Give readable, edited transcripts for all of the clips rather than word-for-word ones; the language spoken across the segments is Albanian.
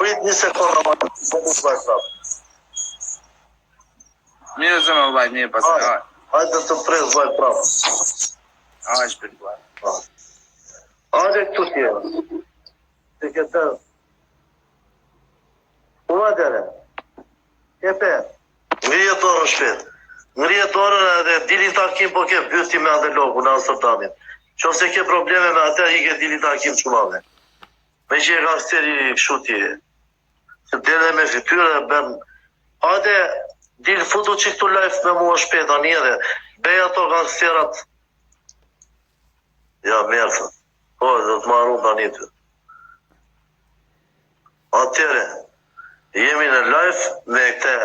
Prit një sekundë, më nuk vaj prapë. Mirë se më vaj një pas. Hajde të pres vaj prapë. Hajde shpirt vaj. Hajde këtu tjera. Të këtë. U atëre. Kepe. Ngrijet orën shpet. Ngrijet orën edhe dilin takim po ke byti me atë loku në Amsterdamin. Qofse ke probleme me atë, i ke dilin takim shumave. Me që e gangsteri këshuti. Se dele me fytyre, ben... Hajde, dilë futu që këtu live me mua shpet, ani edhe. Bej ato gangsterat. Ja, merë, po, dhe të marru të ani të. Atere, jemi në live me këte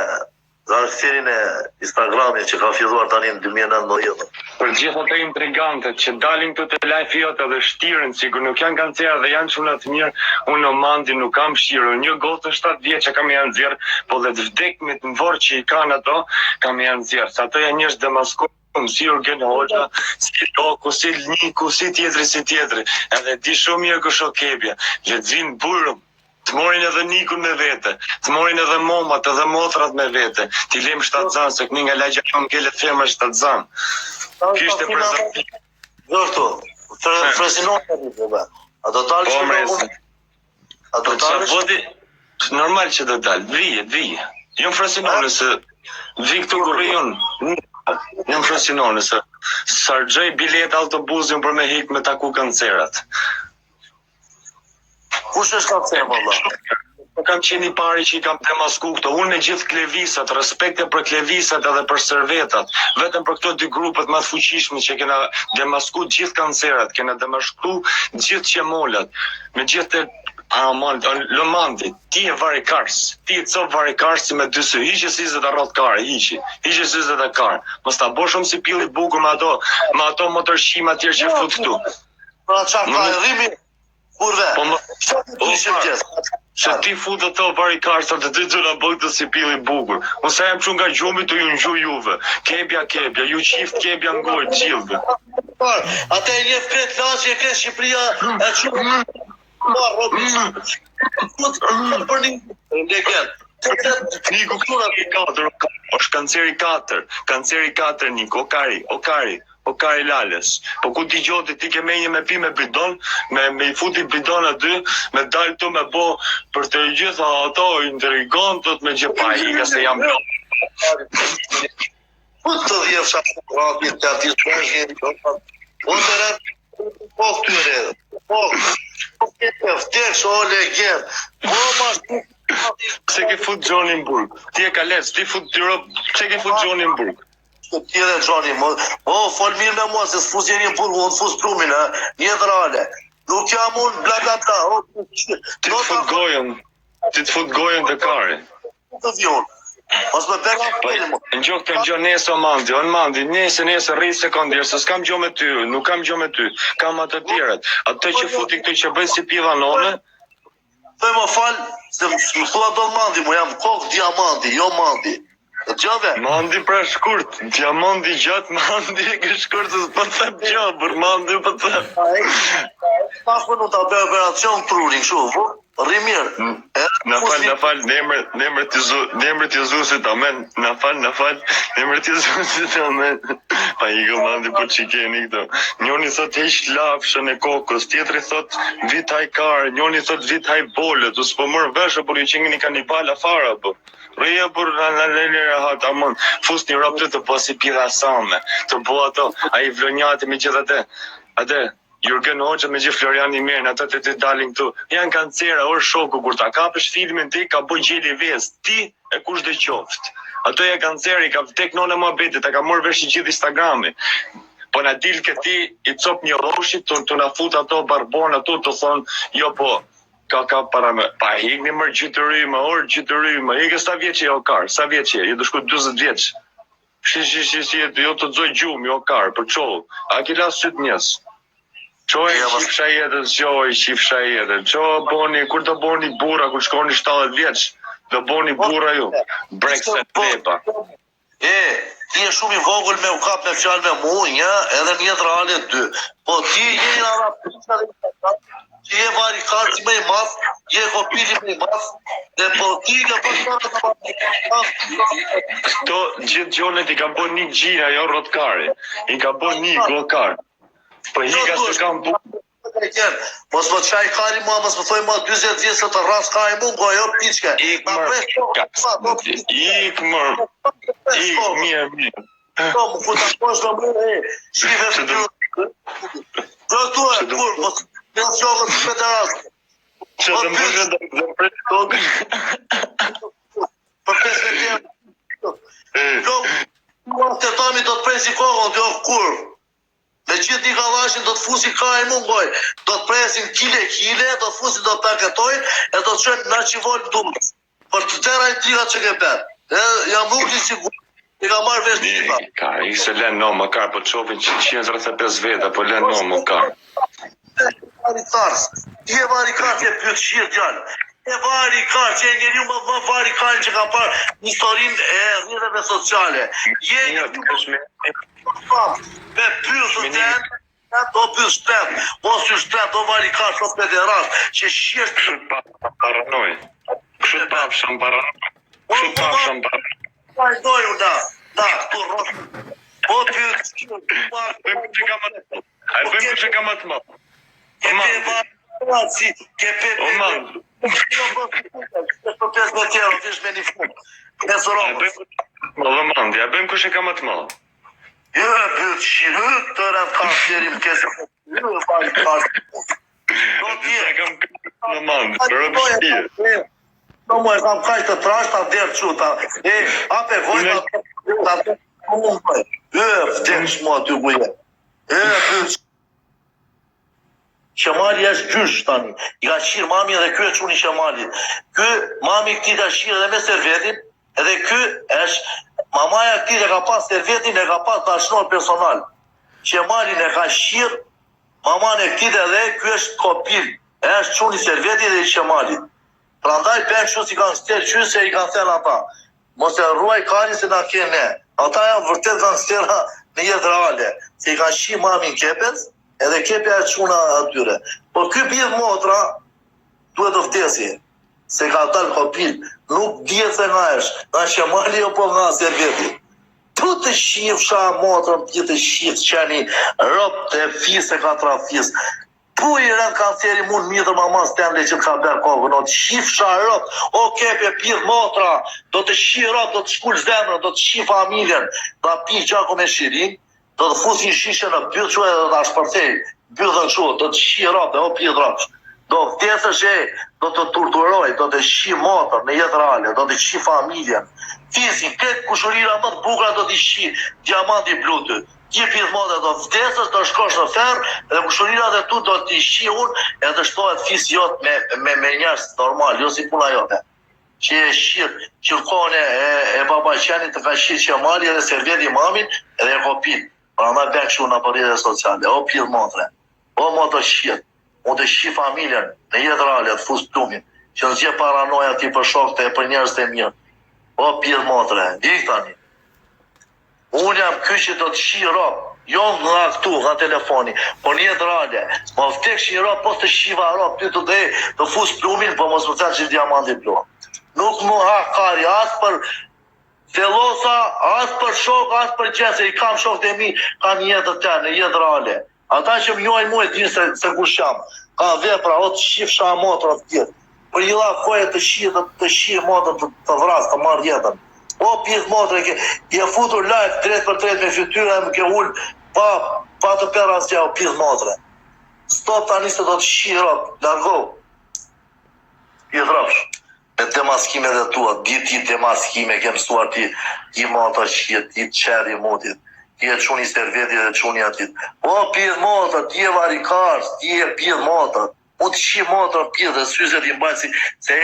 gangsterin e Instagramit që ka filluar tani në 2019. Për gjithë ato intrigantët që dalin këtu të live jote dhe shtiren, sigur nuk janë gancera dhe janë çuna të mirë, unë në mandi nuk kam shtirur. Një gotë 7 vjeç kam janë nxjerr, po dhe të vdekmit në vorë që i kanë ato, kam janë nxjerr. Sa ato janë njerëz demaskuar, si Jurgen Hoxha, si Loku, si Niku, si tjetri. Edhe di shumë mirë kështu kebja. Lexin burëm. Të morin edhe Nikun me vete, të morin edhe momat edhe motrat me vete, t'i lem shtatzan, se këni nga lagja jo në kellet femra shtatzan. Kishte prezervativ. Gjërtu, fresinon të një përbe. A do talë që do? Normal që do talë, vije. Jo më fresinone se vi këtu kurion, jo më fresinone se sargjoj bilet autobusin për me hik me taku kancerat. Kush është kancer, valla? Kam qenë i pari që i kam demasku këto. Unë me gjithë klevisat, respekte për klevisat edhe për servetat. Vetëm për këto dy grupet më të fuqishme që kena demasku gjithë kancerat, kena demasku gjithë qemolat, me gjithë Lomandi, ti e varikars, ti e cop varikarsi me dy sy, hiqe si zë të rrot kare, hiqe si zë të kare. Mos ta bo shumë si pilli bukur me ato motorshima tjerë që fut këtu. Pra qa ka e rrimi? Kurve, që ti fut ato varikarsa të dy gjëra bëjtë të si pili bukur. Ose jam që nga gjumi të ju në gju juve. Kebja, ju qift kebja në gojë, gjithë. Ate e një fket laqë e ke Shqipëria e që për një leket. Niku kanceri 4, është kanceri 4 Niku, Okari Lales. Po ku ti gjote ti ke menje me pi me bidon, me i futi bidon aty, me dalë të me bo për të gjitha ato intrigantët me gjepa i nga se jam blok. Po të dhjefësha ratit të ati shpeshjën, po të rrët, po këtyre, po këtë vdesh, o legend, po ma shtu. Pse ke fut Gjonin Burg? Ti e ka lec, ti fut Tirop, pse ke fut Gjonin Burg? Ti edhe Gjoni, fol mirë me mua, se s'fus jeni në Burg, unë t'fus plumin, një dhrale. Nuk jam unë, bla bla bla. Ti të fut gojën të kare. Të vion. Mos me beka film. Në gjok të gjo nesë o mandi, nesë rri sekundirë, se s'kam gjo me ty, nuk kam gjo me ty, kam atë tjeret. Atë që futi këtë që bëjë si piva none. Dhe më falë, se më thua do mandi, mu jam kokë diamanti, jo mandi. Të gjove? Mandi pra shkurt, diamanti gjatë, mandi e ke shkurt, se s'po të thep gjo, për mandi po të thep. Pas për nuk ta bëj operacion trurin, shu, rri mirë. Në fal, nemër të Jezusit, amen. Në fal, nemër të Jezusit, amen. Pa i gëmandi për që keni këto. Njoni thot heq lafshën e kokës, tjetëri thot vit hajkarë, njoni thot vit hajbollet, u s'po mërë veshë, por ju që ngini ka një pala fara, po. Rëja për në lejnë hatë, amon, fus një ropë të posi pira same, të bo ato, a i vlonjati me gjithë atë, Jurgen Hoxha me gjithë Florian i Merën, ato të dalin këtu, janë kancera, orë shoku, kur ta kapësh filmin ti, ka boj gjeli vest, ti e kush dhe qoftë. Ato e kanceri, ka tek none më betit, ta ka morë vesh i gjithë Instagrami. Po na dil këti, i cop një roshit, të na fut ato barbon, ato të thonë, jo po, ka para me, pa hikni mërë gjytëryme, hikë sa vjeqe jo karë, sa vjeqe, ju dëshku 20 vjeqë. Si, jo të dzoj gjumë, jo karë, për qohë, a ki lasë sytë njësë. Qo e qifsha jetën, kur të boni bura, kur shkoni 70 vjeç, të boni bura ju, Brexit pepa. Ti e shumë i vogël me u kap me fjalë me mu, një, edhe një reale 2. Po ti je në e varicați mai mas, e copilii mai mas, de potigă, Këto gjithë gjonet i ka bën një gjira, jo rrotkare. I ka bën një gokar. Po hika se kam punë. Mos më qaj kari ma, mos më thoj ma 20 vjetë se të ras ka e mungo, jo piqke. Ik mër, mirë. Po, më futa poshtë në mërë, shive për të... Do tu e, kur, mos në fjogët të federasë. Që të më përshë dhe prejtë kokë. Për 15 vjetë. Të tami do të presi kokën, jo kur. Me gjithë një kalashin do të fusi ka e mungoj, do të presin kile, do të fusin do të paketoj, e do të qënë në që volë dumë. Për të tëra i tira që ke petë. Jam nuk një sigur, i ka marrë vesh një pa. Ka, i se len no më karë, po të qovin 135 veta, po len no më karë. Ti e varikarë që e pytë shirë gjallë. E varikarë që e njeri më varikarë që ka parë një historin e rrëdheve sociale. Je me pysë të tenë, do pysë shtetë, mos që shtetë, do varikarë shumë federat, që shirë të Paranoj. Kështë pafshëm paranoj. Kështë pafshëm paranoj. Paranoj, da, këtu rrështë. Po pysë, Bëjmë që ka më të më. Bëjmë që ka më të më. Kepe varikarë, kepe O mandë. Për 15 euro, vish me një fund. Mesë robës. Ja bëjmë kështë ka më të më. Jo, bëtë shirë, të rëndë ka shërim kësë. Jo, bari kartë. Do Ja kam kështë në mandë, për rëbë shpije. No, më e kam kajtë të trashtë, ta derë quta. Ape vojta, ta të mundë bëj. Vdekë shmo aty buje. Bëtë Shemali është gjysh tani. I ka shirë mami edhe kjo e quni Shemali. Kjo mami këti ka shirë edhe me servetin, edhe kjo është mamaja këti e ka pas servetin, e ka pas dashnor personal. Shemali e ka shirë, maman e këti edhe kjo është kopil. E është quni servetin dhe i Shemali. Prandaj për që si kanë sterë që se i kanë thënë ata. Mos e ruaj kani se na kene. Ata janë vërtet kanë stera në jetë reale. Se i kanë shirë mamin kepec, edhe kepja e quna atyre. Por ky bidh motra duhet të vdesi. Se ka dalë kopil, nuk djetë se nga është. Nga Shemali o po nga serveti. Tu të shifësha motrën, ti të shifë qeni rëpë të fisë e ka tra fisë. Pu i rënë kanceri mund mitër mamas tende që të ka berë kohë. Do të shifësha rëpë, o kepje bidh motra, do të shifë rëpë, do të shkull zemrën, do të shifë familjen, do të pi gjako me shirin, do të fusin shishe në bytë që edhe të ashpërthej, bytën që, do të shi rëpë, o pidh rëpë. Do vdesësh do të torturoj, do të shi motër në jetë reale, do të shi familjen. Fisin, këtë kushurira më të bukra do të shi diamanti blutë. Ti pidh motër do vdesësh, do shkosh në ferë, edhe kushurira dhe tu do të shi unë, edhe shtohet fis jotë me njerës normal, jo si puna jote. Që e shirë, qërkone e babaqenit të ka shirë Shemali edhe serveti mamin edhe e kopin. Pra na bëk shumë në përrejtë sociale, o pidh motër, o motë shirë. Mu të shi familjen në jetë reale, të fusë plumin, që nëzje paranoja ti për shokte e për njerës të mirë. O pidh motre, dik tani. Unë jam ky që do të shi ropë, jo nga këtu, nga telefoni, por në jetë reale. Ma vdek shi ropë, pos të shiva ropë, ty të dhe të fusë plumin, po mos më të që diamanti plu. Nuk mu ha kari, asë për felosa, asë për shok, asë për gjese, i kam shok të mi, kam jetë të në jetë reale. Ata që më njojnë mu e dinë se kush jam. Ka vepra, o të shifë sha motra të tjetë. Për një la koje të shifë motra të vrasë, të marrë jetën. O pjesë motra, i e futur live 3x3 me fytyra e më ke ullë, pa të pera asja o pjesë motra. Stop tani se do të shifë rëpë, largohë. Pjesë rëpsh. Me demaskime dhe tua, ti demaskime, ke mësuar ti motra shifë, ti qeri mutit. Ti e quni serveti dhe quni atit. O, pidh motor, ti e varikarës, ti e pidh motor. Mu të shi motor, pidh dhe syzet i mbajtë se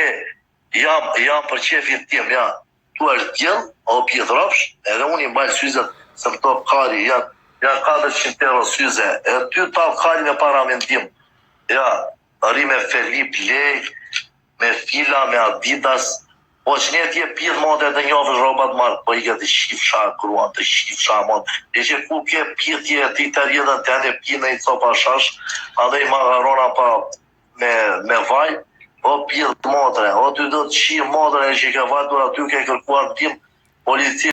jam për qefin tim, ja. Tu është djel, o pidh rëpsh, edhe unë i mbajtë syzet se më top kari, janë 400 euro syze. E ty talë kari me paramendim. Ja, ri me Felip Lej, me Fila, me Adidas. Po që ne t'je pidh motë e të njofësh robat marë, po i ke të shifësha kruan, të shifësha motë. E që ku ke pidhje ti të rjedën të ende pidhë në i copa shash, adhe i magarona pa me vaj, o pjedh motre, o ty do të qi motre që ka vajtur aty, ke kërkuar tim policia